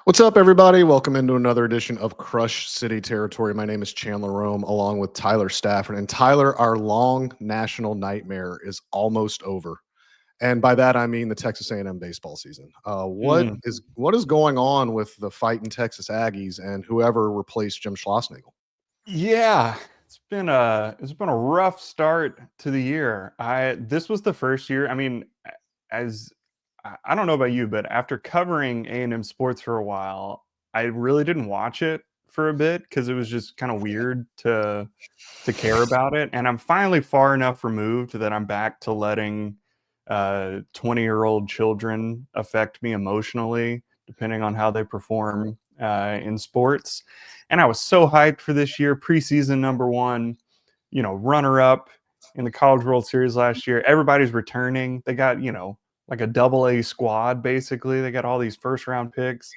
What's up, everybody? Welcome into another edition of Crush City Territory. My name is Chandler Rome, along with Tyler Stafford. And Tyler, our long national nightmare is almost over, and by that I mean the Texas A&M baseball season. Mm, What is going on with the fighting Texas Aggies and whoever replaced Jim Schlossnagle? yeah, it's been a rough start to the year. I This was the first year. As I don't know about you, but after covering A&M sports for a while, I really didn't watch it for a bit because it was just kind of weird to care about it. And I'm finally far enough removed that I'm back to letting 20-year-old children affect me emotionally, depending on how they perform in sports. And I was so hyped for this year, preseason number one, runner up in the College World Series last year. Everybody's returning. They got, like a double A squad, basically. They got all these first round picks.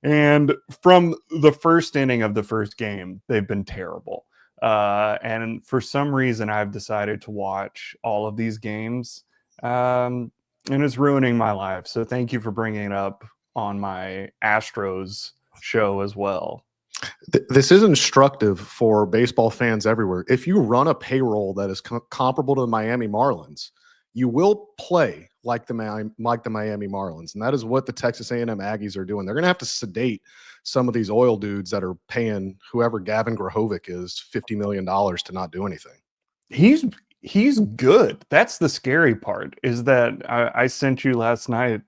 And from the first inning of the first game, they've been terrible. And for some reason, I've decided to watch all of these games. Um, and it's ruining my life. So thank you for bringing it up on my Astros show as well. This is instructive for baseball fans everywhere. If you run a payroll that is comparable to the Miami Marlins, you will play like the Miami Marlins, and that is what the Texas A&M Aggies are doing. They're going to have to sedate some of these oil dudes that are paying whoever Gavin Grahovic is $50 million to not do anything. He's he's good. That's the scary part, is that I sent you last night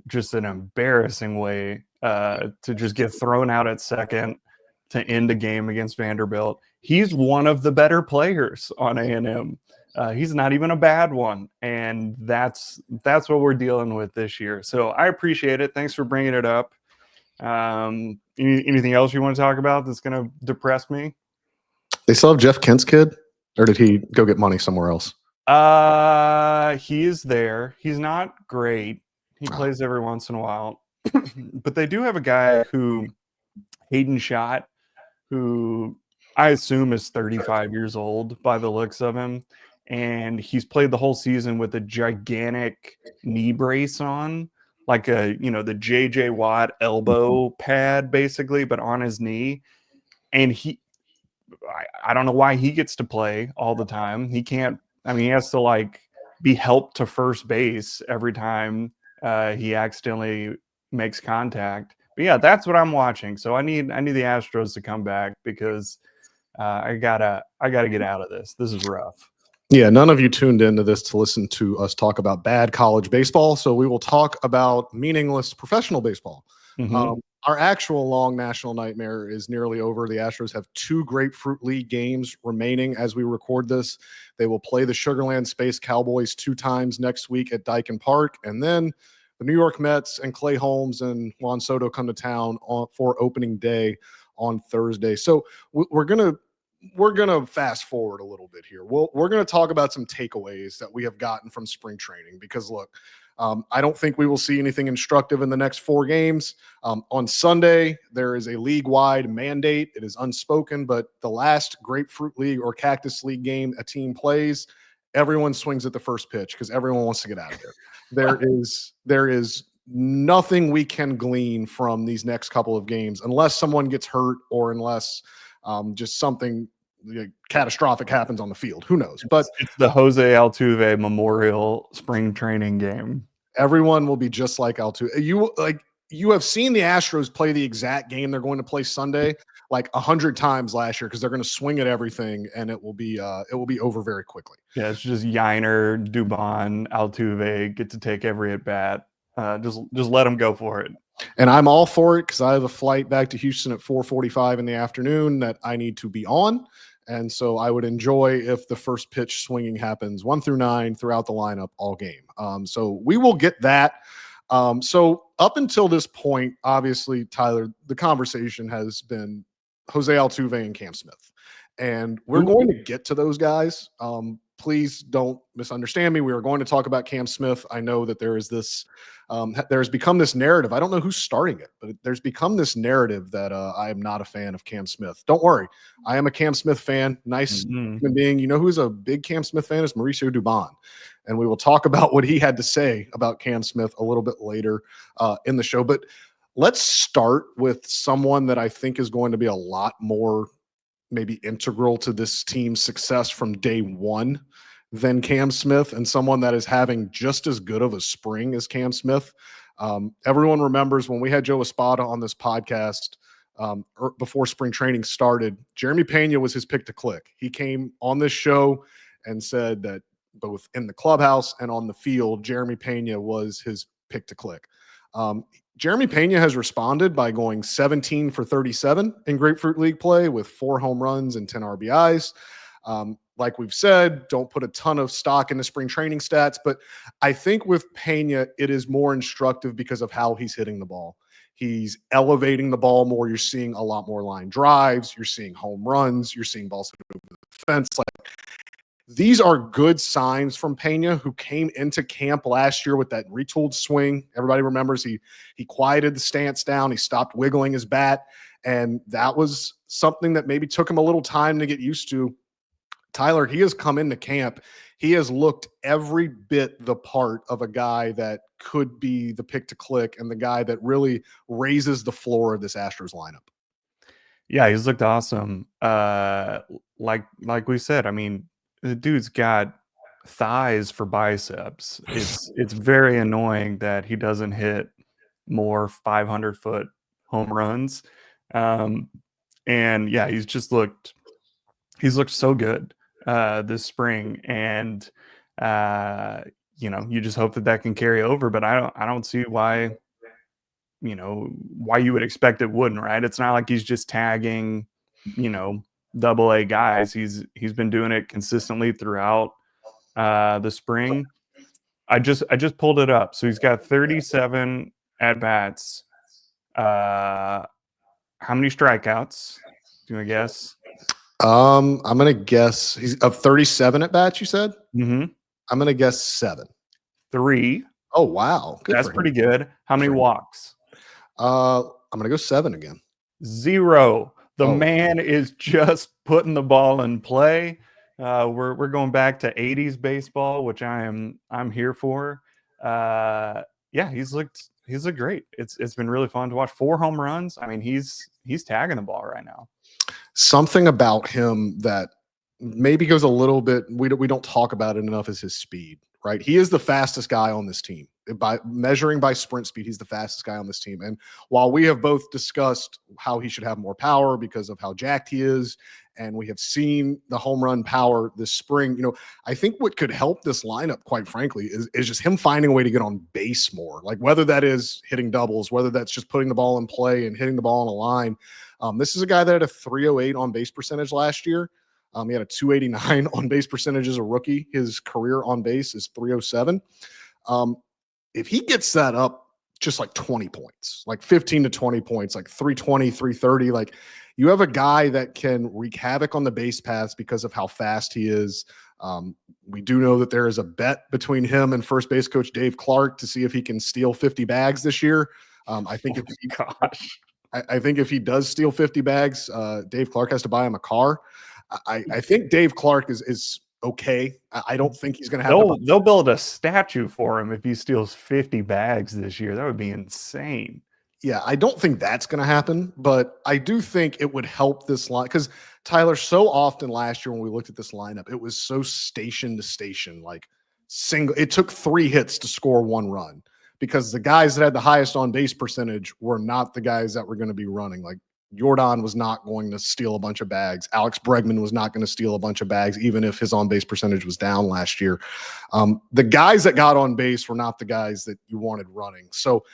just an embarrassing way to just get thrown out at second to end a game against Vanderbilt. He's one of the better players on A&M. He's not even a bad one, and that's what we're dealing with this year. So I appreciate it. Thanks for bringing it up. Anything else you want to talk about that's going to depress me? They still have Jeff Kent's kid, or did he go get money somewhere else? He is there. He's not great. He plays every once in a while, but they do have a guy who Hayden Schott, who I assume is 35 years old by the looks of him. And he's played the whole season with a gigantic knee brace on, like the JJ Watt elbow pad, basically, but on his knee. And I don't know why he gets to play all the time. He can't, he has to like be helped to first base every time he accidentally makes contact. But yeah, that's what I'm watching. So I need the Astros to come back because I gotta get out of this. This is rough. Yeah, none of you tuned into this to listen to us talk about bad college baseball, so we will talk about meaningless professional baseball. Hmm. Our actual long national nightmare is nearly over. The Astros have two Grapefruit League games remaining as we record this. They will play the Sugarland Space Cowboys 2 times next week at Dyken Park, and then the New York Mets and Clay Holmes and Juan Soto come to town for opening day on Thursday. So we're gonna fast forward a little bit here. We're gonna talk about some takeaways that we have gotten from spring training because look, I don't think we will see anything instructive in the next 4 games. On Sunday, there is a league-wide mandate. It is unspoken, but the last Grapefruit League or Cactus League game a team plays, everyone swings at the first pitch because everyone wants to get out of there. There is nothing we can glean from these next couple of games unless someone gets hurt or unless just something catastrophic happens on the field. Who knows? But It's the Jose Altuve Memorial Spring Training game. everyone will be just like Altuve. You have seen the Astros play the exact game they're going to play Sunday like 100 times last year because they're going to swing at everything and it will be over very quickly. Yeah, it's just Yiner, Dubon, Altuve get to take every at bat. Just let them go for it. And I'm all for it because I have a flight back to Houston at 4:45 in the afternoon that I need to be on. And so I would enjoy if the first pitch swinging happens 1 through 9 throughout the lineup all game. So we will get that. So up until this point, obviously, Tyler, the conversation has been Jose Altuve and Cam Smith. And we're going to get to those guys. Please don't misunderstand me. We are going to talk about Cam Smith. I know that there has become this narrative. I don't know who's starting it, but there's become this narrative that I am not a fan of Cam Smith. Don't worry. I am a Cam Smith fan. Nice human being. You know who's a big Cam Smith fan is Mauricio Dubon. And we will talk about what he had to say about Cam Smith a little bit later in the show. But Let's start with someone that I think is going to be a lot more maybe integral to this team's success from day one than Cam Smith, and someone that is having just as good of a spring as Cam Smith. Everyone remembers when we had Joe Espada on this podcast before spring training started, Jeremy Peña was his pick to click. He came on this show and said that both in the clubhouse and on the field, Jeremy Peña was his pick to click. Jeremy Peña has responded by going 17 for 37 in Grapefruit League play with 4 home runs and 10 RBIs. Like we've said, don't put a ton of stock in the spring training stats, but I think with Pena, it is more instructive because of how he's hitting the ball. He's elevating the ball more. You're seeing a lot more line drives. You're seeing home runs. You're seeing balls hit over the fence. Like, these are good signs from Pena, who came into camp last year with that retooled swing. Everybody remembers he quieted the stance down. He stopped wiggling his bat, and that was something that maybe took him a little time to get used to. Tyler, he has come into camp. He has looked every bit the part of a guy that could be the pick to click and the guy that really raises the floor of this Astros lineup. Yeah, he's looked awesome. Like we said, I mean, the dude's got thighs for biceps. It's very annoying that he doesn't hit more 500-foot home runs. And yeah, he's looked so good this spring, and you just hope that can carry over. But I don't see why you would expect it wouldn't, right? It's not like he's just tagging, double A guys. He's been doing it consistently throughout the spring. I just pulled it up. So he's got 37 at bats. How many strikeouts? Do you want to guess? I'm gonna guess he's of 37 at bats. You said? Mm-hmm. I'm gonna guess 7. 3. Oh wow, that's pretty good. How many walks? I'm gonna go 7 again. 0. The man is just putting the ball in play. We're going back to 80s baseball, which I'm here for. Yeah, he's looked great. It's been really fun to watch. 4 home runs. I mean, he's tagging the ball right now. Something about him that maybe goes a little bit, we don't talk about it enough, is his speed, right? He is the fastest guy on this team. By measuring by sprint speed, he's the fastest guy on this team. And while we have both discussed how he should have more power because of how jacked he is, and we have seen the home run power this spring, I think what could help this lineup, quite frankly, is just him finding a way to get on base more. Like, whether that is hitting doubles, whether that's just putting the ball in play and hitting the ball on a line. This is a guy that had a 308 on base percentage last year. He had a 289 on base percentage as a rookie. His career on base is 307. If he gets that up just like 20 points, like 15 to 20 points, like 320, 330, like, you have a guy that can wreak havoc on the base paths because of how fast he is. We do know that there is a bet between him and first base coach Dave Clark to see if he can steal 50 bags this year. I think I think if he does steal 50 bags, Dave Clark has to buy him a car. I think Dave Clark is okay. I don't think he's going to have. They'll build a statue for him if he steals 50 bags this year. That would be insane. Yeah, I don't think that's going to happen, but I do think it would help this line, because Tyler, so often last year when we looked at this lineup, it was so station to station, like single. It took 3 hits to score 1 run, because the guys that had the highest on base percentage were not the guys that were going to be running. Like, Jordan was not going to steal a bunch of bags. Alex Bregman was not going to steal a bunch of bags, even if his on base percentage was down last year. The guys that got on base were not the guys that you wanted running. So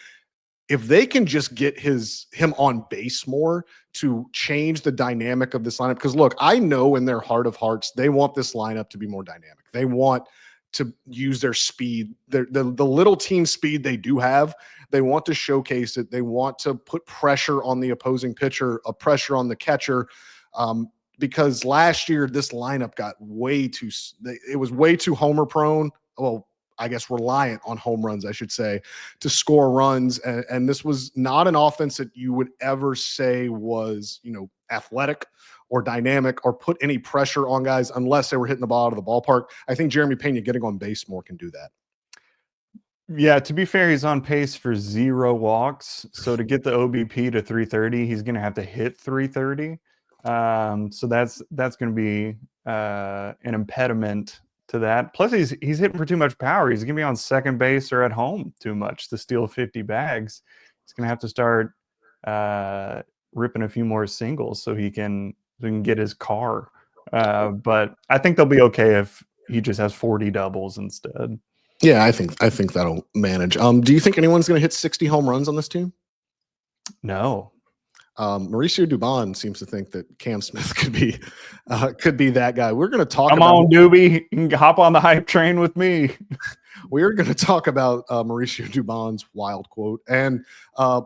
if they can just get him on base more to change the dynamic of this lineup, because look, I know in their heart of hearts, they want this lineup to be more dynamic. They want to use their speed, the little team speed they do have. They want to showcase it. They want to put pressure on the opposing pitcher, a pressure on the catcher, because last year this lineup got it was way too homer prone. Well, I guess reliant on home runs, I should say, to score runs. And this was not an offense that you would ever say was, athletic or dynamic or put any pressure on guys unless they were hitting the ball out of the ballpark. I think Jeremy Peña getting on base more can do that. Yeah, to be fair, he's on pace for 0 walks. So to get the OBP to 330, he's going to have to hit 330. So that's going to be an impediment to that. Plus, he's hitting for too much power. He's going to be on second base or at home too much to steal 50 bags. He's going to have to start ripping a few more singles so he can get his car. But I think they'll be okay if he just has 40 doubles instead. Yeah, I think that'll manage. Do you think anyone's going to hit 60 home runs on this team? No. Mauricio Dubon seems to think that Cam Smith could be that guy. We're going to talk Come on, Doobie. You can hop on the hype train with me. We're going to talk about Mauricio Dubon's wild quote and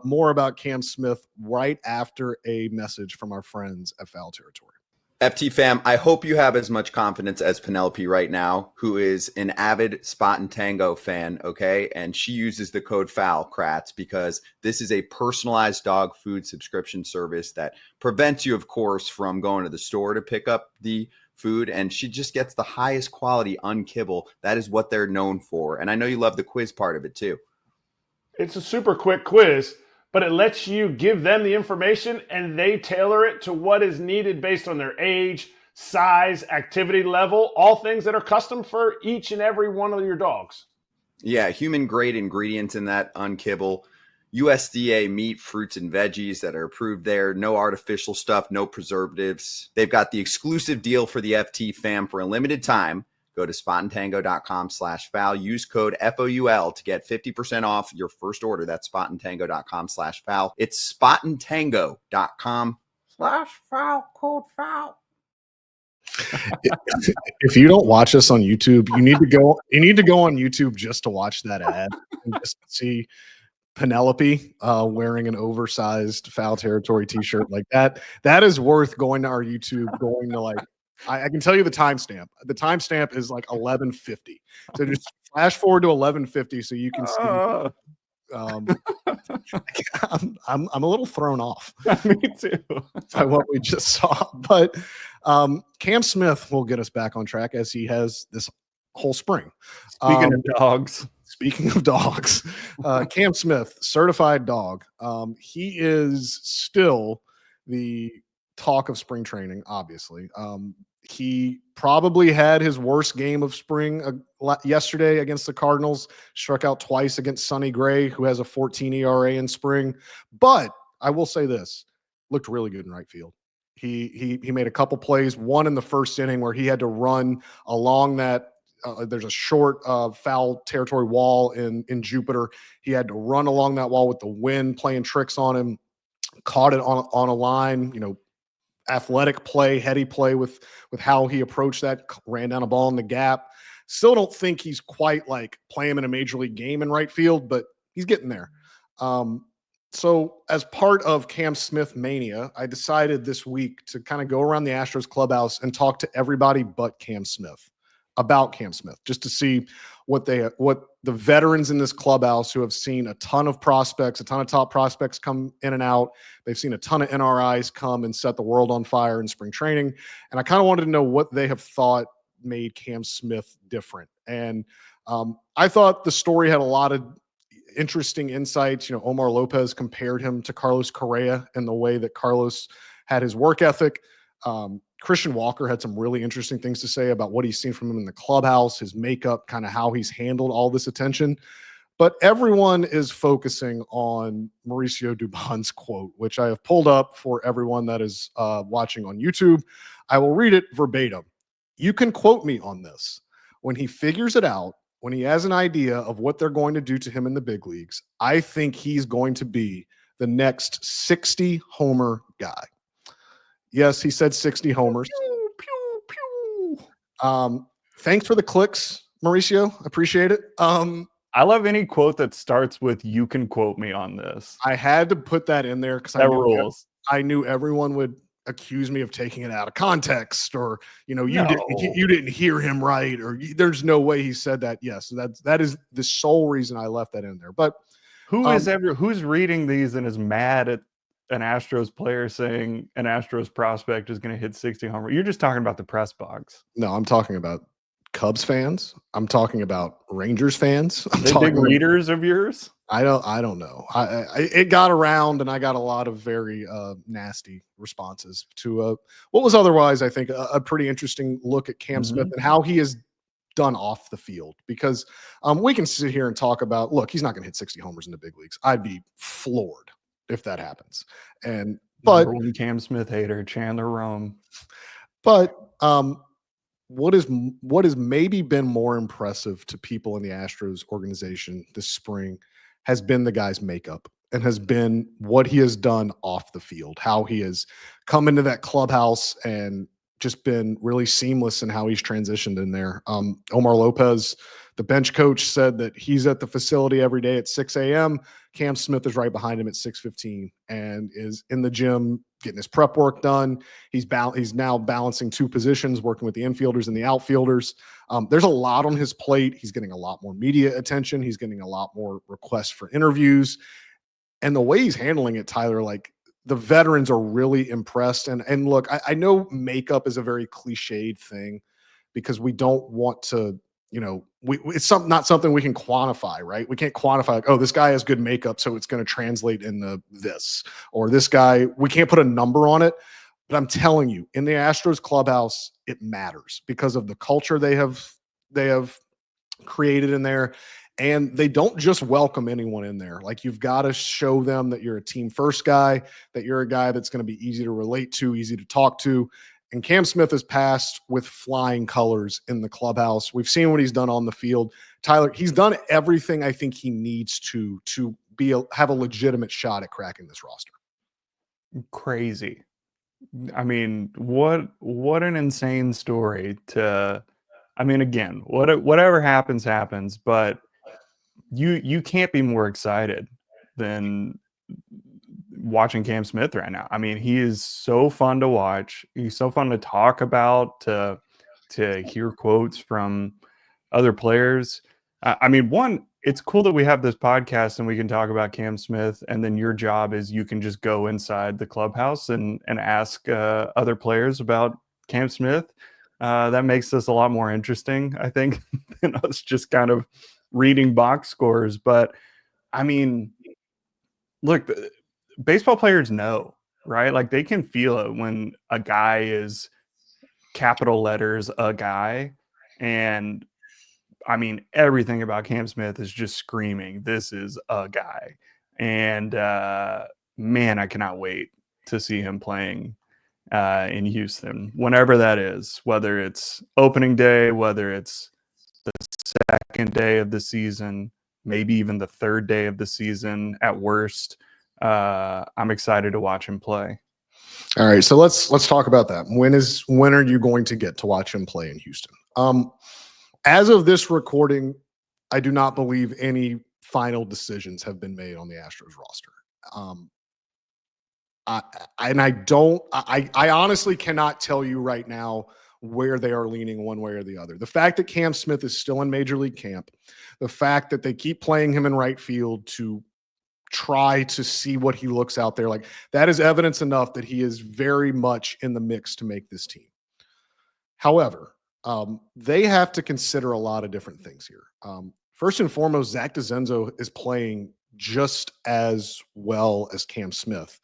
more about Cam Smith right after a message from our friends at Foul Territory. FT fam, I hope you have as much confidence as Penelope right now, who is an avid Spot and Tango fan, okay? And she uses the code FOUL, Kratz, because this is a personalized dog food subscription service that prevents you, of course, from going to the store to pick up the food. And she just gets the highest quality unkibble. That is what they're known for. And I know you love the quiz part of it, too. It's a super quick quiz, but it lets you give them the information and they tailor it to what is needed based on their age, size, activity level, all things that are custom for each and every one of your dogs. Yeah, human-grade ingredients in that unkibble. USDA meat, fruits, and veggies that are approved there. No artificial stuff, no preservatives. They've got the exclusive deal for the FT fam for a limited time. Go to spotandtango.com/foul. Use code FOUL to get 50% off your first order. That's spotandtango.com/foul. It's spotandtango.com/foul, code foul. If you don't watch us on YouTube, you need to go on YouTube just to watch that ad and just see Penelope wearing an oversized Foul Territory t-shirt like that. That is worth going to our YouTube, going to like, I can tell you the timestamp. The timestamp is like 11:50. So just flash forward to 11:50 so you can see. I'm a little thrown off. Me too. By what we just saw, but Cam Smith will get us back on track as he has this whole spring. Speaking of dogs. Speaking of dogs, Cam Smith, certified dog. He is still the talk of spring training, obviously. He probably had his worst game of spring yesterday against the Cardinals, struck out twice against Sonny Gray, who has a 14 ERA in spring. But I will say this, looked really good in right field. He made a couple plays, one in the first inning where he had to run along that. There's a short foul territory wall in Jupiter. He had to run along that wall with the wind playing tricks on him, caught it on a line, athletic play, heady play with how he approached that, ran down a ball in the gap. Still don't think he's quite like playing in a major league game in right field, but he's getting there. So as part of Cam Smith mania, I decided this week to kind of go around the Astros clubhouse and talk to everybody but Cam Smith about Cam Smith, just to see what the veterans in this clubhouse who have seen a ton of prospects, a ton of top prospects come in and out. They've seen a ton of NRIs come and set the world on fire in spring training. And I kind of wanted to know what they have thought made Cam Smith different. And I thought the story had a lot of interesting insights. Omar Lopez compared him to Carlos Correa in the way that Carlos had his work ethic. Christian Walker had some really interesting things to say about what he's seen from him in the clubhouse, his makeup, kind of how he's handled all this attention. But everyone is focusing on Mauricio Dubon's quote, which I have pulled up for everyone that is watching on YouTube. I will read it verbatim. You can quote me on this. When he figures it out, when he has an idea of what they're going to do to him in the big leagues, I think he's going to be the next 60 homer guy. Yes, he said 60 homers. Pew, pew, pew. Thanks for the clicks, Mauricio. Appreciate it. I love any quote that starts with "You can quote me on this." I had to put that in there because I knew everyone would accuse me of taking it out of context, or you didn't hear him right, or there's no way he said that. Yes, that is the sole reason I left that in there. But who's reading these and is mad at an Astros player saying an Astros prospect is going to hit 60 homers? You're just talking about the press box. No, I'm talking about Cubs fans. I'm talking about Rangers fans. I'm They big readers of yours? I don't know. It got around, and I got a lot of very nasty responses to what was otherwise, I think, a pretty interesting look at Cam Smith and how he is done off the field. Because we can sit here and talk about, look, he's not going to hit 60 homers in the big leagues. I'd be floored if that happens. But Number one Cam Smith hater, Chandler Rome. But what has maybe been more impressive to people in the Astros organization this spring has been the guy's makeup, and has been what he has done off the field, how he has come into that clubhouse and just been really seamless in how he's transitioned in there. Omar Lopez, the bench coach, said that he's at the facility every day at 6 a.m. Cam Smith is right behind him at 6:15 and is in the gym getting his prep work done. He's now balancing two positions, working with the infielders and the outfielders. There's a lot on his plate. He's getting a lot more media attention. He's getting a lot more requests for interviews. And the way he's handling it, Tyler, like, the veterans are really impressed. And look, I know makeup is a very cliched thing because we don't want to, it's not something we can quantify, right? We can't quantify, like, oh, this guy has good makeup, so it's going to translate into this, or this guy, we can't put a number on it. But I'm telling you, in the Astros clubhouse, it matters because of the culture they have created in there. And they don't just welcome anyone in there. Like, you've got to show them that you're a team first guy, that you're a guy that's going to be easy to relate to, easy to talk to. And Cam Smith has passed with flying colors in the clubhouse. We've seen what he's done on the field. Tyler, he's done everything I think he needs to have a legitimate shot at cracking this roster. Crazy. I mean, what an insane story again, whatever happens, but you can't be more excited than watching Cam Smith right now. I mean, he is so fun to watch. He's so fun to talk about, to hear quotes from other players. It's cool that we have this podcast and we can talk about Cam Smith, and then your job is you can just go inside the clubhouse and ask other players about Cam Smith. That makes this a lot more interesting, I think, than us just kind of reading box scores. But I mean, look, baseball players know, right? Like, they can feel it when a guy is capital letters a guy. And I mean, everything about Cam Smith is just screaming, this is a guy. And man, I cannot wait to see him playing in Houston, whenever that is, whether it's opening day, whether it's the second day of the season, maybe even the third day of the season at worst. I'm excited to watch him play. All right, so let's talk about that. When are you going to get to watch him play in Houston? As of this recording, I do not believe any final decisions have been made on the Astros roster. I honestly cannot tell you right now where they are leaning one way or the other. The fact that Cam Smith is still in Major League camp, the fact that they keep playing him in right field to try to see what he looks out there like, that is evidence enough that he is very much in the mix to make this team. However, they have to consider a lot of different things here. First and foremost, Zach DeZenzo is playing just as well as Cam Smith.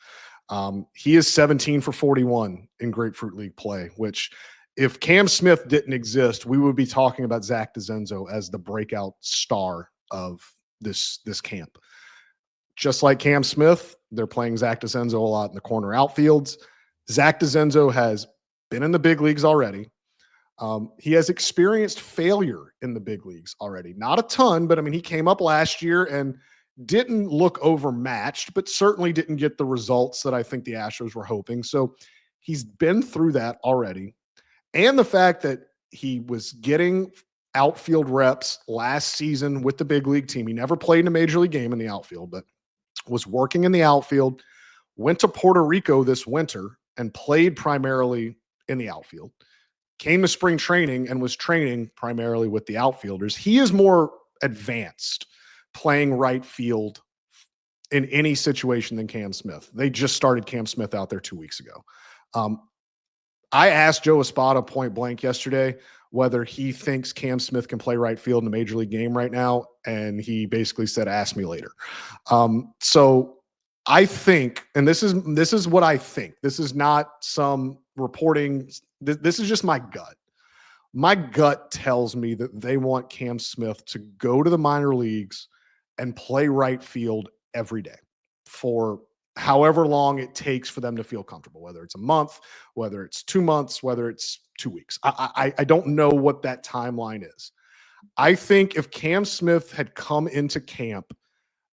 He is 17 for 41 in Grapefruit League play, which, if Cam Smith didn't exist, we would be talking about Zach DeZenzo as the breakout star of this camp. Just like Cam Smith, they're playing Zach DeZenzo a lot in the corner outfields. Zach DeZenzo has been in the big leagues already. He has experienced failure in the big leagues already. Not a ton, but I mean, he came up last year and didn't look overmatched, but certainly didn't get the results that I think the Astros were hoping. So he's been through that already. And the fact that he was getting outfield reps last season with the big league team. He never played in a major league game in the outfield, but was working in the outfield, went to Puerto Rico this winter and played primarily in the outfield, came to spring training and was training primarily with the outfielders. He is more advanced playing right field in any situation than Cam Smith. They just started Cam Smith out there 2 weeks ago. I asked Joe Espada point blank yesterday, whether he thinks Cam Smith can play right field in a major league game right now. And he basically said, ask me later. So I think, and this is what I think. This is not some reporting. This is just my gut. My gut tells me that they want Cam Smith to go to the minor leagues and play right field every day for however long it takes for them to feel comfortable, whether it's a month, whether it's 2 months, whether it's 2 weeks. I don't know what that timeline is. I think if Cam Smith had come into camp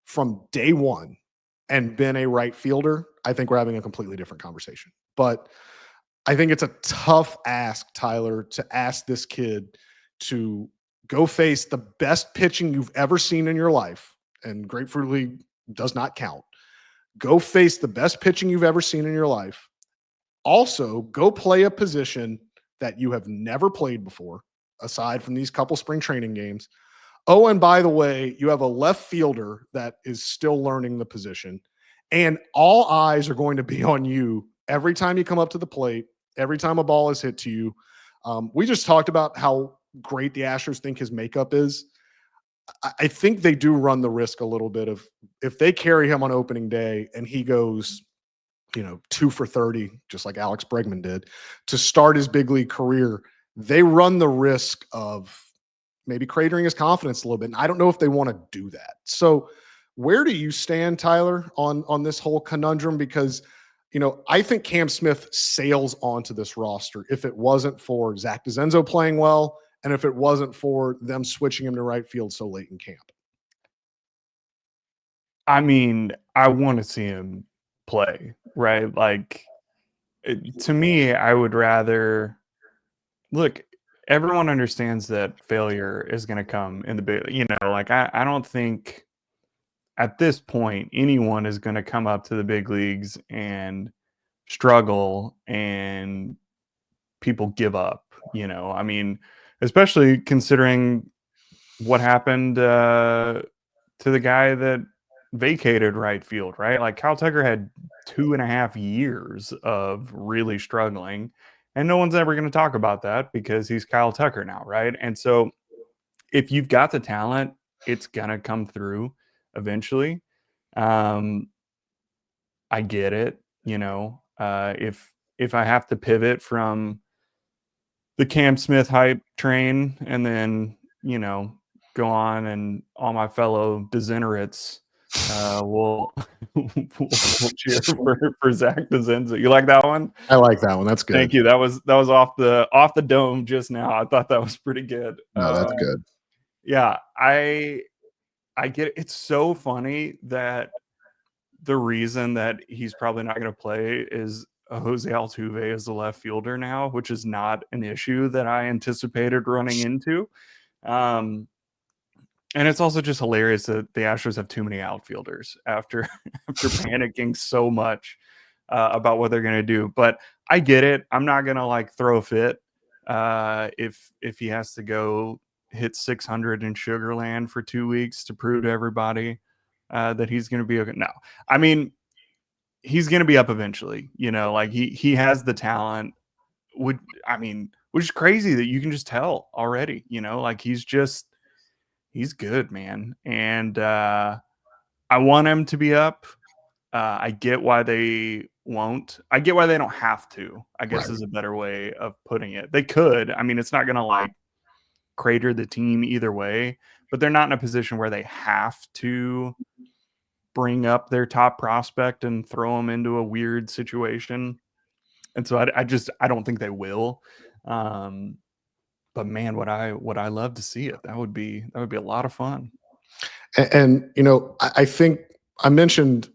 from day one and been a right fielder, I think we're having a completely different conversation. But I think it's a tough ask, Tyler, to ask this kid to go face the best pitching you've ever seen in your life, and Grapefruit League does not count. Go face the best pitching you've ever seen in your life. Also, go play a position that you have never played before, aside from these couple spring training games. Oh, and by the way, you have a left fielder that is still learning the position, and all eyes are going to be on you every time you come up to the plate, every time a ball is hit to you. We just talked about how great the Astros think his makeup is. I think they do run the risk a little bit of, if they carry him on opening day and he goes, 2 for 30, just like Alex Bregman did, to start his big league career, they run the risk of maybe cratering his confidence a little bit. And I don't know if they want to do that. So where do you stand, Tyler, on this whole conundrum? Because, I think Cam Smith sails onto this roster if it wasn't for Zach DeZenzo playing well, and if it wasn't for them switching him to right field so late in camp. I mean, I want to see him play, right? Like, to me, I would rather look. Everyone understands that failure is going to come in the big. I don't think at this point anyone is going to come up to the big leagues and struggle and people give up. I mean, especially considering what happened to the guy that vacated right field, right? Like Kyle Tucker had 2.5 years of really struggling, and no one's ever going to talk about that because he's Kyle Tucker now, right? And so if you've got the talent, it's going to come through eventually. I get it. If I have to pivot from the Cam Smith hype train and then, go on and all my fellow degenerates will cheer for Zach DeZenzo. You like that one? I like that one. That's good. Thank you. That was off the dome just now. I thought that was pretty good. No, that's good. Yeah, I get it. It's so funny that the reason that he's probably not going to play is Jose Altuve is the left fielder now, which is not an issue that I anticipated running into. And it's also just hilarious that the Astros have too many outfielders after panicking so much about what they're going to do. But I get it. I'm not going to throw a fit if he has to go hit 600 in Sugarland for 2 weeks to prove to everybody that he's going to be okay. No, I mean, he's going to be up eventually. He has the talent. Which is crazy that you can just tell already. He's good, man. And I want him to be up. I get why they won't. I get why they don't have to, I guess is a better way of putting it. They could. I mean, it's not going to crater the team either way, but they're not in a position where they have to bring up their top prospect and throw him into a weird situation. And so I don't think they will. But man, would I love to see it. That would be a lot of fun. And I think I mentioned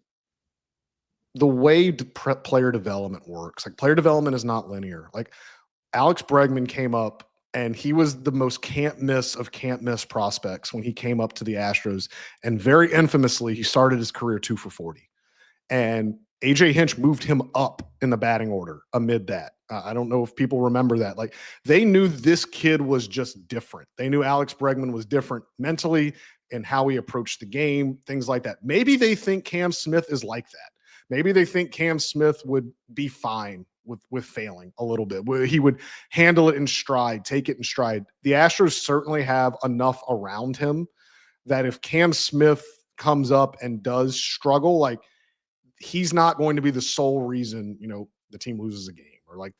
the way player development works. Player development is not linear. Alex Bregman came up and he was the most can't miss prospects when he came up to the Astros. And very infamously, he started his career 2 for 40. And AJ Hinch moved him up in the batting order amid that. I don't know if people remember that. They knew this kid was just different. They knew Alex Bregman was different mentally and how he approached the game, things like that. Maybe they think Cam Smith is like that. Maybe they think Cam Smith would be fine with failing a little bit. He would handle it in stride, take it in stride. The Astros certainly have enough around him that if Cam Smith comes up and does struggle, like he's not going to be the sole reason, the team loses a game or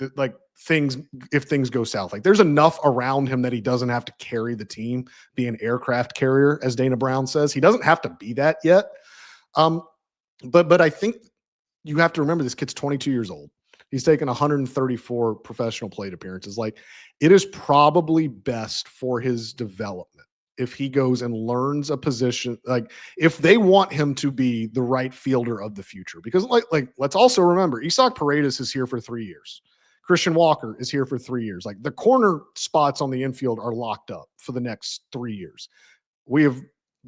if things go south. Like there's enough around him that he doesn't have to carry the team, be an aircraft carrier, as Dana Brown says. He doesn't have to be that yet. But I think you have to remember this kid's 22 years old. He's taken 134 professional plate appearances. Like it is probably best for his development if he goes and learns a position, like if they want him to be the right fielder of the future, because like let's also remember Isaac Paredes is here for 3 years. Christian Walker is here for 3 years. Like the corner spots on the infield are locked up for the next 3 years. We have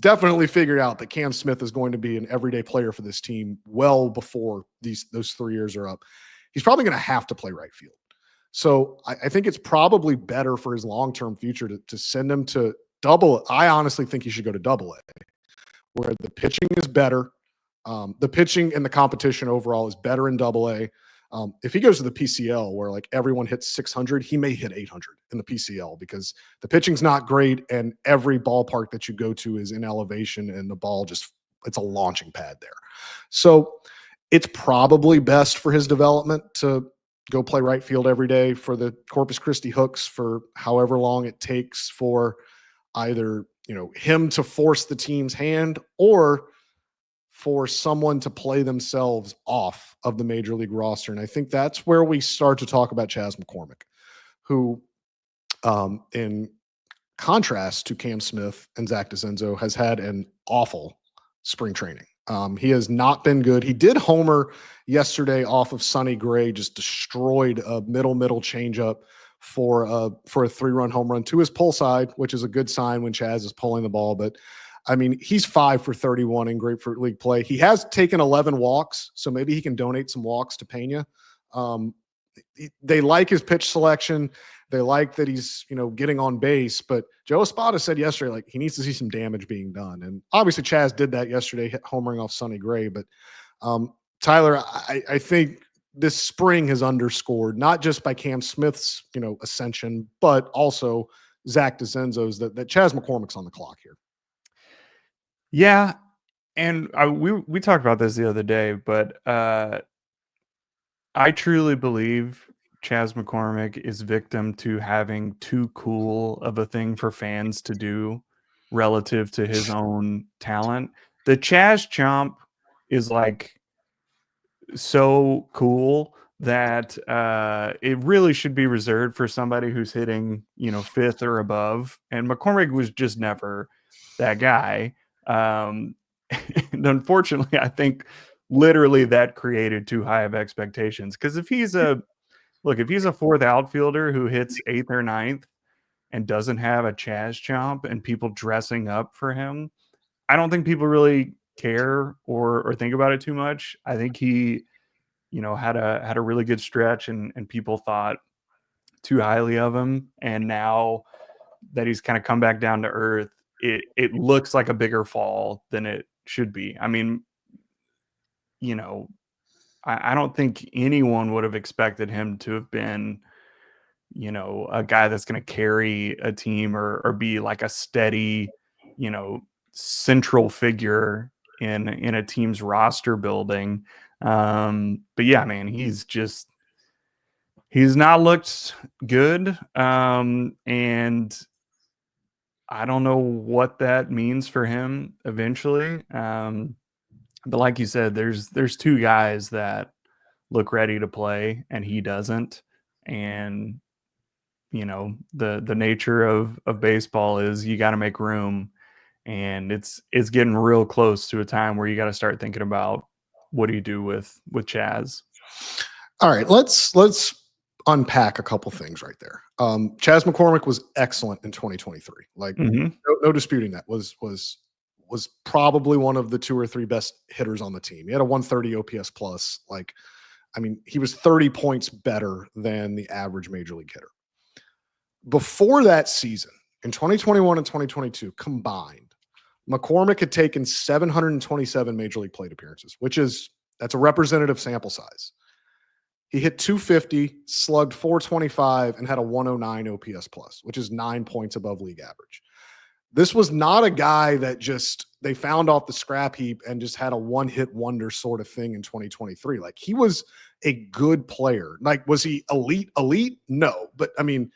definitely figured out that Cam Smith is going to be an everyday player for this team well before those 3 years are up. He's probably going to have to play right field. So I think it's probably better for his long-term future to send him to Double. I honestly think he should go to Double A, where the pitching is better. The pitching and the competition overall is better in Double A. If he goes to the PCL, where like everyone hits 600, he may hit 800 in the PCL because the pitching's not great, and every ballpark that you go to is in elevation, and the ball it's a launching pad there. So it's probably best for his development to go play right field every day for the Corpus Christi Hooks for however long it takes for either, him to force the team's hand or for someone to play themselves off of the major league roster. And I think that's where we start to talk about Chas McCormick, who, in contrast to Cam Smith and Zach DeCenzo, has had an awful spring training. He has not been good. He did homer yesterday off of Sonny Gray, just destroyed a middle changeup for a 3-run home run to his pull side, which is a good sign when Chas is pulling the ball. But I mean, he's 5 for 31 in Grapefruit League play. He has taken 11 walks, so maybe he can donate some walks to Pena. They like his pitch selection. They like that he's, getting on base. But Joe Espada said yesterday, like, he needs to see some damage being done. And obviously Chas did that yesterday, homering off Sonny Gray. But Tyler, I think this spring has underscored, not just by Cam Smith's, ascension, but also Zach DeCenzo's, that Chas McCormick's on the clock here. Yeah. And we talked about this the other day, but I truly believe Chas McCormick is victim to having too cool of a thing for fans to do relative to his own talent. The Chas Chomp is like so cool that it really should be reserved for somebody who's hitting, 5th or above. And McCormick was just never that guy. And unfortunately, I think literally that created too high of expectations. Because if he's a 4th outfielder who hits 8th or 9th and doesn't have a Chas Chomp and people dressing up for him, I don't think people really care or think about it too much. I think he, had a really good stretch and people thought too highly of him. And now that he's kind of come back down to earth, it looks like a bigger fall than it should be. I mean, I don't think anyone would have expected him to have been, a guy that's going to carry a team or be like a steady, central figure in a team's roster building. But yeah, man, he's not looked good. And I don't know what that means for him eventually. But like you said, there's 2 guys that look ready to play and he doesn't. And, the nature of baseball is you got to make room, and it's getting real close to a time where you got to start thinking about what do you do with Chas. All right, let's unpack a couple things right there. Chas McCormick was excellent in 2023. Like no disputing that. Was probably one of the 2 or 3 best hitters on the team. He had a 130 OPS plus. Like, I mean, he was 30 points better than the average major league hitter. Before that season, in 2021 and 2022 combined, McCormick had taken 727 major league plate appearances, that's a representative sample size. He hit 250, slugged 425, and had a 109 OPS plus, which is 9 points above league average. This was not a guy that just they found off the scrap heap and just had a one-hit wonder sort of thing in 2023. Like, he was a good player. Like, was he elite? No. But I mean,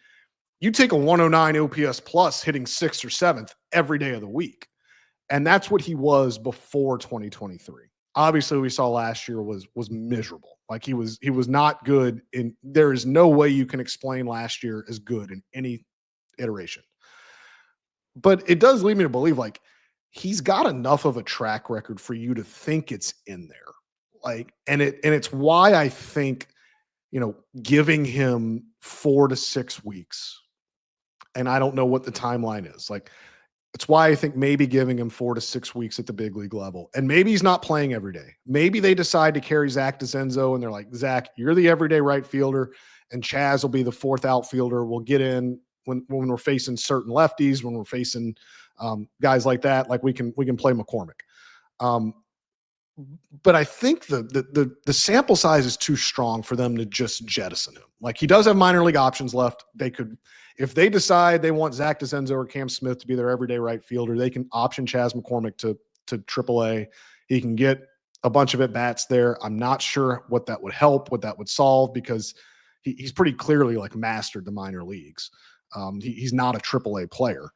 you take a 109 OPS plus hitting 6th or 7th every day of the week. And that's what he was before 2023. Obviously, we saw last year was miserable. Like, he was not good. There is no way you can explain last year as good in any iteration. But it does lead me to believe, like, he's got enough of a track record for you to think it's in there. Like, and it's why I think, giving him 4 to 6 weeks, and I don't know what the timeline is. Like, it's why I think maybe giving him 4 to 6 weeks at the big league level. And maybe he's not playing every day. Maybe they decide to carry Zach DeCenzo and they're like, Zach, you're the everyday right fielder, and Chaz will be the 4th outfielder. We'll get in when we're facing certain lefties, when we're facing guys like that, like we can play McCormick. But I think the sample size is too strong for them to just jettison him. Like, he does have minor league options left. They could, if they decide they want Zach DeCenzo or Cam Smith to be their everyday right fielder, they can option Chas McCormick to AAA. He can get a bunch of at-bats there. I'm not sure what that would help, what that would solve, because he's pretty clearly like mastered the minor leagues. He's not a AAA player.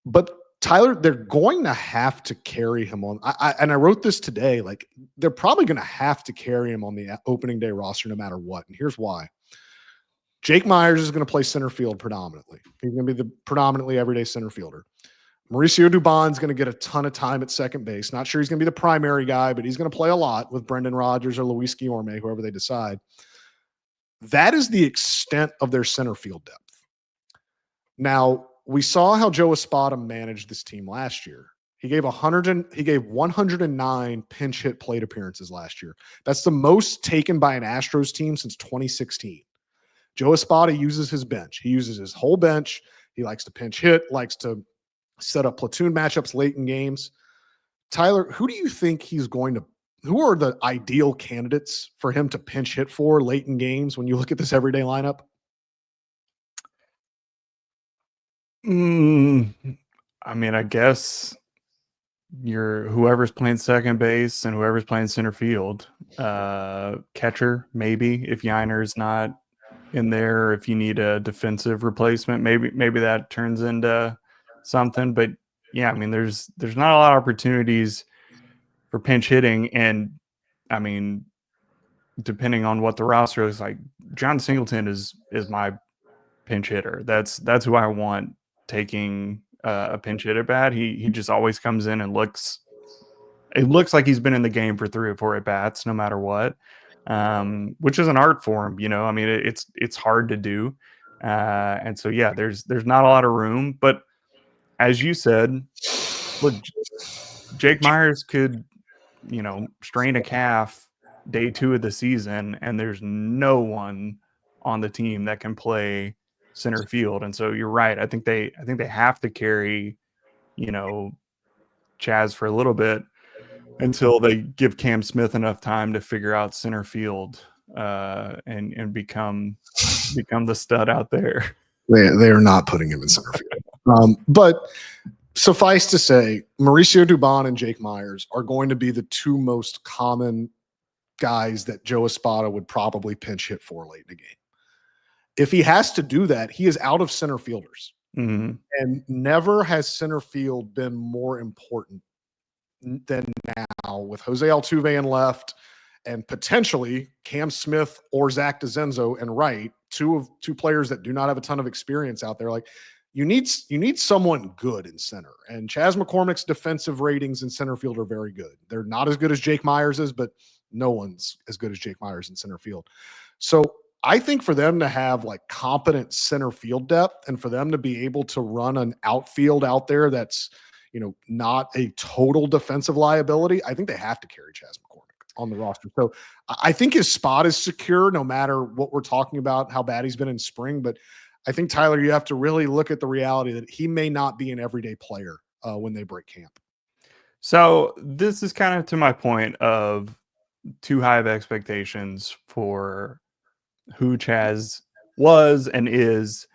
But Tyler, they're going to have to carry him on. I wrote this today, like, they're probably going to have to carry him on the opening day roster no matter what. And here's why. Jake Myers is going to play center field predominantly. He's going to be the predominantly everyday center fielder. Mauricio Dubon's going to get a ton of time at second base. Not sure he's going to be the primary guy, but he's going to play a lot with Brendan Rodgers or Luis Guillorme, whoever they decide. That is the extent of their center field depth. Now, we saw how Joe Espada managed this team last year. He gave 109 pinch hit plate appearances last year. That's the most taken by an Astros team since 2016. Joe Espada uses his bench. He uses his whole bench. He likes to pinch hit, likes to set up platoon matchups late in games. Tyler, who do you think who are the ideal candidates for him to pinch hit for late in games when you look at this everyday lineup? I mean, I guess whoever's playing second base and whoever's playing center field. Catcher, maybe, if Yiner's not in there, if you need a defensive replacement, maybe that turns into something. But yeah, I mean, there's not a lot of opportunities for pinch hitting. And I mean, depending on what the roster is like, John Singleton is my pinch hitter. That's who I want taking a pinch hit at bat. He just always comes in and looks like he's been in the game for 3 or 4 at bats, no matter what, which is an art form. I mean, it's hard to do. And so, yeah, there's not a lot of room, but as you said, look, Jake Myers could, strain a calf day 2 of the season, and there's no one on the team that can play center field. And so you're right. I think they have to carry, Chaz for a little bit until they give Cam Smith enough time to figure out center field and become the stud out there. They are not putting him in center field. But suffice to say, Mauricio Dubon and Jake Myers are going to be the 2 most common guys that Joe Espada would probably pinch hit for late in the game. If he has to do that, he is out of center fielders. Mm-hmm. And never has center field been more important than now, with Jose Altuve in left and potentially Cam Smith or Zach DeCenzo in right, two players that do not have a ton of experience out there. Like, you need someone good in center. And Chas McCormick's defensive ratings in center field are very good. They're not as good as Jake Myers is, but no one's as good as Jake Myers in center field. So I think for them to have like competent center field depth and for them to be able to run an outfield out there that's, not a total defensive liability, I think they have to carry Chas McCormick on the roster. So I think his spot is secure no matter what we're talking about, how bad he's been in spring. But I think, Tyler, you have to really look at the reality that he may not be an everyday player when they break camp. So this is kind of to my point of too high of expectations for who Chas was and is.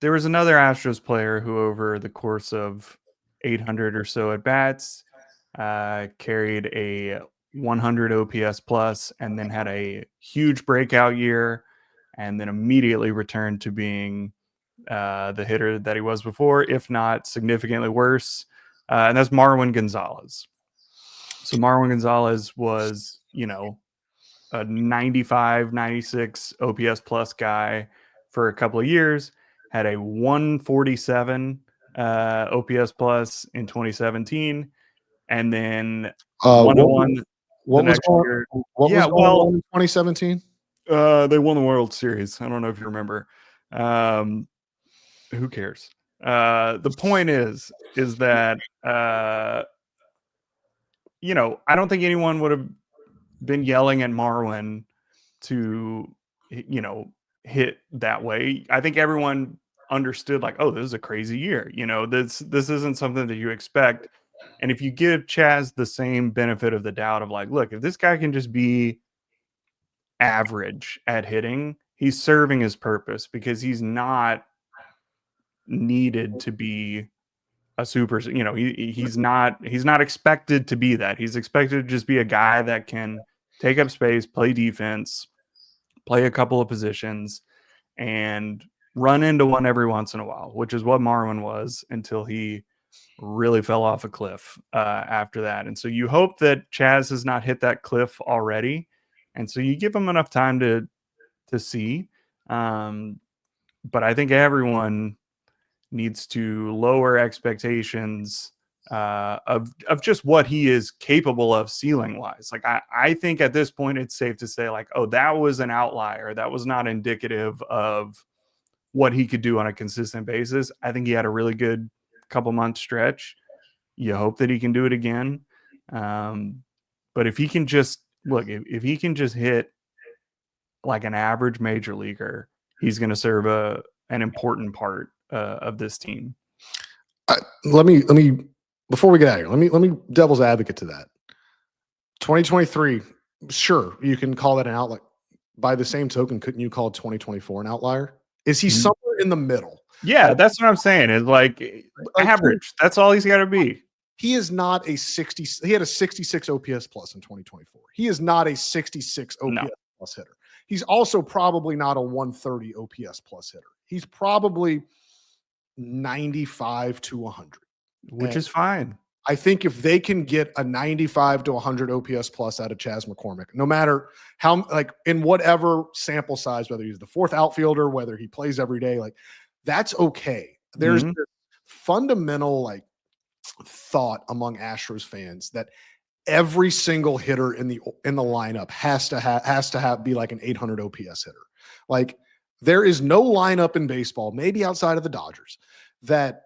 There was another Astros player who, over the course of 800 or so at bats, carried a 100 OPS plus, and then had a huge breakout year, and then immediately returned to being the hitter that he was before, if not significantly worse. And that's Marwin Gonzalez. So Marwin Gonzalez was, a 95, 96 OPS plus guy for a couple of years, had a 147 OPS plus in 2017, and then 101 the next year. What was going on in 2017? They won the World Series. I don't know if you remember. Who cares? The point is that I don't think anyone would have been yelling at Marwin to hit that way. I think everyone understood, like, oh, this is a crazy year. This isn't something that you expect. And if you give Chas the same benefit of the doubt of, like, look, if this guy can just be average at hitting, he's serving his purpose, because he's not needed to be a super, he's not expected to be that. He's expected to just be a guy that can take up space, play defense, play a couple of positions, and run into one every once in a while, which is what Marwin was until he really fell off a cliff after that. And so you hope that Chas has not hit that cliff already, and so you give him enough time to see. But I think everyone needs to lower expectations of just what he is capable of ceiling wise. Like, I think at this point it's safe to say, like, oh, that was an outlier. That was not indicative of what he could do on a consistent basis. I think he had a really good couple month stretch. You hope that he can do it again. But if he can just if he can just hit like an average major leaguer, he's going to serve an important part of this team. Let me before we get out of here, let me devil's advocate to that. 2023, sure, you can call that an outlier. By the same token, couldn't you call 2024 an outlier? Is he somewhere in the middle? Yeah, that's what I'm saying. It's like average. That's all he's got to be. He is not a 60. He had a 66 OPS plus in 2024. He is not a 66 OPS plus hitter. He's also probably not a 130 OPS plus hitter. He's probably 95 to 100, which is fine. I think if they can get a 95 to 100 OPS plus out of Chas McCormick, no matter how, like, in whatever sample size, whether he's the fourth outfielder, whether he plays every day, like, that's okay. There's this fundamental, like, thought among Astros fans that every single hitter in the lineup has to be like an 800 OPS hitter. Like, there is no lineup in baseball, maybe outside of the Dodgers, that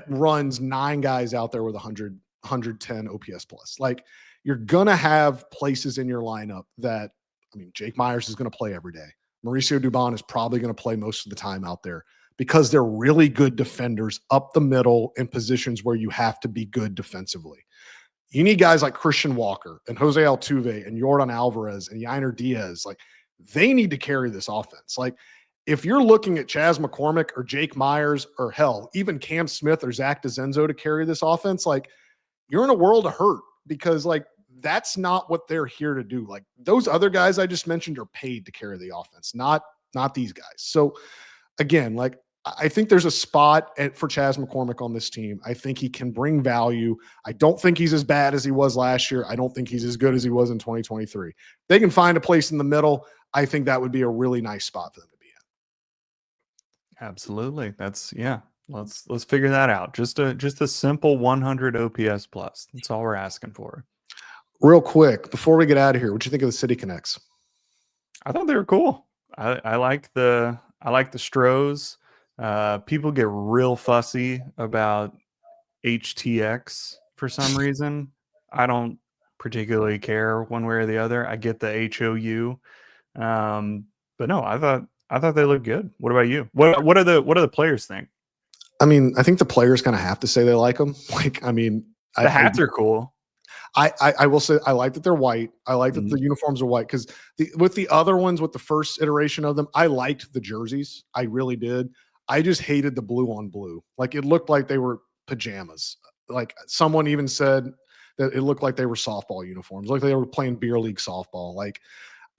runs 9 guys out there with 110 OPS plus. Like, you're going to have places in your lineup that, I mean, Jake Myers is going to play every day. Mauricio Dubon is probably going to play most of the time out there because they're really good defenders up the middle in positions where you have to be good defensively. You need guys like Christian Walker and Jose Altuve and Yordan Alvarez and Yainer Diaz. Like, they need to carry this offense. Like, if you're looking at Chas McCormick or Jake Myers or, hell, even Cam Smith or Zach DeZenzo to carry this offense, like, you're in a world of hurt, because, like, that's not what they're here to do. Like, those other guys I just mentioned are paid to carry the offense, not these guys. So, again, like, I think there's a spot for Chas McCormick on this team. I think he can bring value. I don't think he's as bad as he was last year. I don't think he's as good as he was in 2023. They can find a place in the middle. I think that would be a really nice spot for them to be in. Absolutely. Let's figure that out. Just a simple 100 OPS plus. That's all we're asking for. Real quick, before we get out of here, what do you think of the City Connects? I thought they were cool. I like the Stros. People get real fussy about HTX for some reason. I don't particularly care one way or the other. I get the HOU. But no, I thought they looked good. What about you? What do the players think? I mean, I think the players kind of have to say they like them. Like, I mean, the hats are cool. I will say I like that they're white. I like that the uniforms are white because with the other ones, with the first iteration of them, I liked the jerseys. I really did. I just hated the blue on blue. Like it looked like they were pajamas. Like someone even said that it looked like they were softball uniforms, like they were playing beer league softball. Like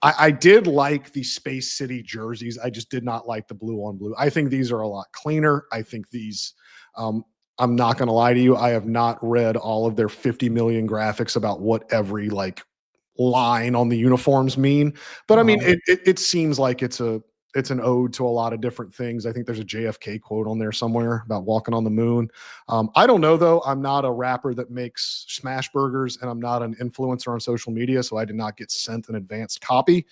I did like the Space City jerseys. I just did not like the blue on blue. I think these are a lot cleaner. I think these, I'm not going to lie to you. I have not read all of their 50 million graphics about what every like line on the uniforms mean. But I mean, it seems like it's an ode to a lot of different things. I think there's a JFK quote on there somewhere about walking on the moon. I don't know though. I'm not a rapper that makes smash burgers, and I'm not an influencer on social media, so I did not get sent an advanced copy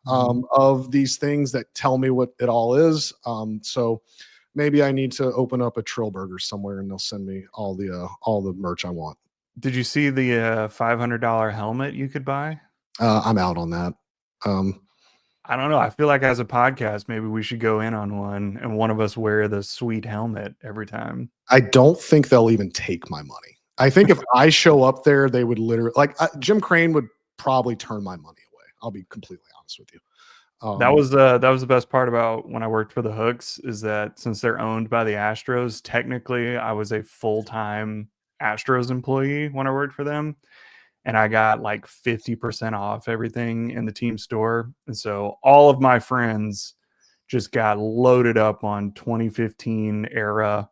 of these things that tell me what it all is. So maybe I need to open up a Trill Burger somewhere, and they'll send me all the merch I want. Did you see the $500 helmet you could buy? I'm out on that. I don't know. I feel like as a podcast, maybe we should go in on one and one of us wear the sweet helmet every time. I don't think they'll even take my money. I think if I show up there, they would literally Jim Crane would probably turn my money away. I'll be completely honest with you. That was the best part about when I worked for the Hooks, is that since they're owned by the Astros, technically I was a full-time Astros employee when I worked for them, and I got like 50% off everything in the team store. And so all of my friends just got loaded up on 2015 era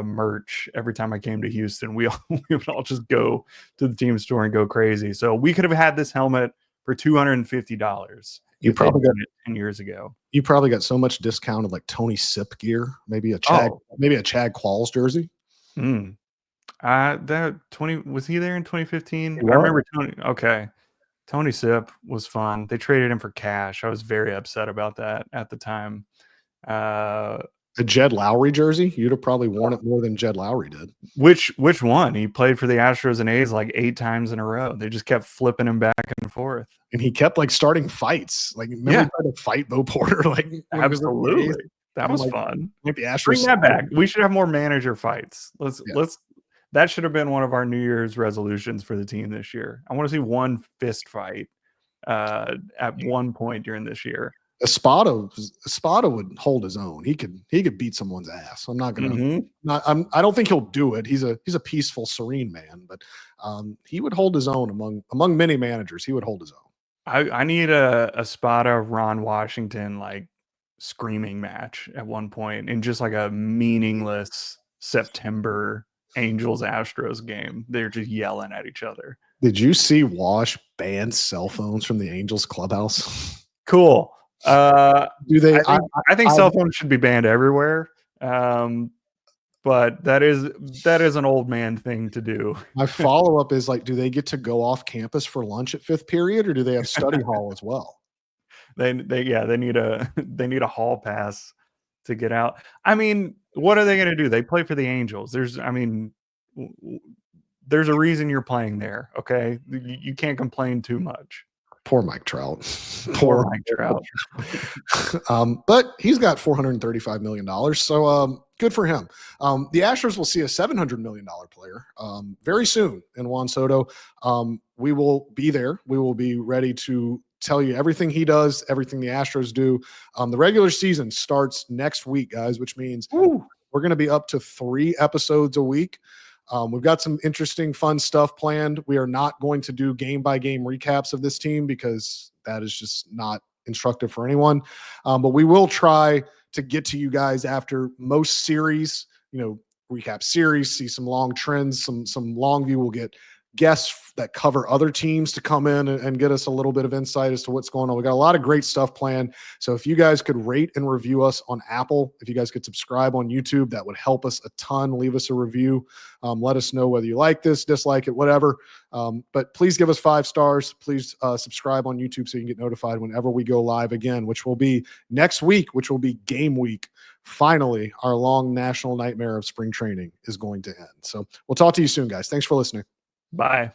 merch every time I came to Houston. We would all just go to the team store and go crazy. So we could have had this helmet for $250. You probably got it 10 years ago. You probably got so much discounted like Tony Sip gear, maybe a Chad Qualls jersey. That 20 was he there in 2015? I remember Tony. Okay. Tony Sip was fun. They traded him for cash. I was very upset about that at the time. A Jed Lowry jersey, you'd have probably worn it more than Jed Lowry did. Which one? He played for the Astros and A's like 8 times in a row. They just kept flipping him back and forth. And he kept like starting fights. Like remember he tried to fight Bo Porter. Like absolutely. That was fun. Like the Astros. Bring that back. We should have more manager fights. Let's that should have been one of our New Year's resolutions for the team this year. I want to see one fist fight at one point during this year. Espada would hold his own. He could beat someone's ass. I'm not gonna. I don't think he'll do it. He's a peaceful, serene man, but he would hold his own among many managers. He would hold his own. I need a Espada Ron Washington like screaming match at one point in just like a meaningless September Angels Astros game. They're just yelling at each other. Did you see Wash ban cell phones from the Angels clubhouse? Cool. Do they? I think cell phones should be banned everywhere. But that is an old man thing to do. My follow-up is like, do they get to go off campus for lunch at 5th period, or do they have study hall as well? They need a hall pass to get out. I mean, what are they going to do? They play for the Angels. There's a reason you're playing there. Okay, you can't complain too much. Poor Mike Trout. Poor Mike Trout. But he's got $435 million, so good for him. The Astros will see a $700 million player very soon in Juan Soto. We will be there. We will be ready to tell you everything he does, everything the Astros do. The regular season starts next week, guys, which means we're going to be up to 3 episodes a week. We've got some interesting, fun stuff planned. We are not going to do game-by-game recaps of this team because that is just not instructive for anyone. But we will try to get to you guys after most series, recap series, see some long trends, some long view. We'll get guests that cover other teams to come in and get us a little bit of insight as to what's going on. We got a lot of great stuff planned. So if you guys could rate and review us on Apple, if you guys could subscribe on YouTube, that would help us a ton. Leave us a review. Let us know whether you like this, dislike it, whatever. But please give us 5 stars. Please subscribe on YouTube so you can get notified whenever we go live again, which will be next week, which will be game week. Finally, our long national nightmare of spring training is going to end. So we'll talk to you soon, guys. Thanks for listening. Bye.